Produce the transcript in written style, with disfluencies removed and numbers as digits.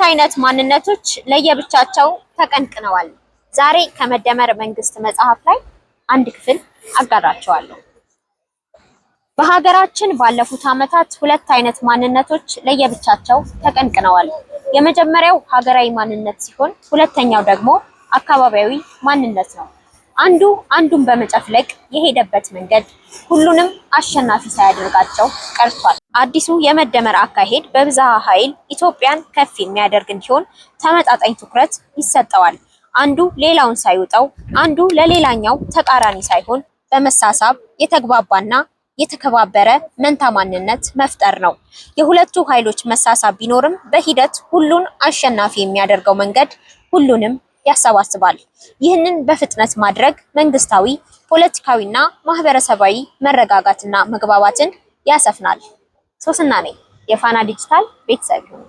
አይነት ማንነቶች ለየብቻቸው ተቀንቅነዋል። ዛሬ ከመደመር መንግስት መጽሐፍ ላይ አንድ ክፍል አጋራቸዋለሁ። በሀገራችን ባለፉት ዓመታት ሁለት አይነት ማንነቶች ለየብቻቸው ተቀንቅነዋል። የመጀመሪያው ሀገራዊ ማንነት ሲሆን ሁለተኛው ደግሞ አካባቢያዊ ማንነት ነው። አንዱ አንዱን በመጨፍለቅ የሄደበት መንገድ ሁሉንም አሸናፊ ሳያደርጋቸው ቀርቷል። አዲሱ የመደመር አካሄድ በብዝሃ ኃይል ኢትዮጵያን ከፍ የሚያደርግ እንዲሆን ተመጣጣኝ ትኩረት ይሰጠዋል። አንዱ ሌላውን ሳይውጠው አንዱ ለሌላኛው ተቃራኒ ሳይሆን በመሳሳብ የተግባባና የተከባበረ መንታ ማንነት መፍጠር ነው። የሁለቱ ኃይሎች መሳሳብ ቢኖርም በሂደት ሁሉን አሸናፊ የሚያደርገው መንገድ ሁሉንም ያሰባስባል። ይህንን በፍጥነት ማድረግ መንግስታዊ፣ ፖለቲካዊና ማህበረሰባዊ መረጋጋትና መግባባትን ያሰፍናል። ሶስና ነኝ። የፋና ዲጂታል ቤተሰብ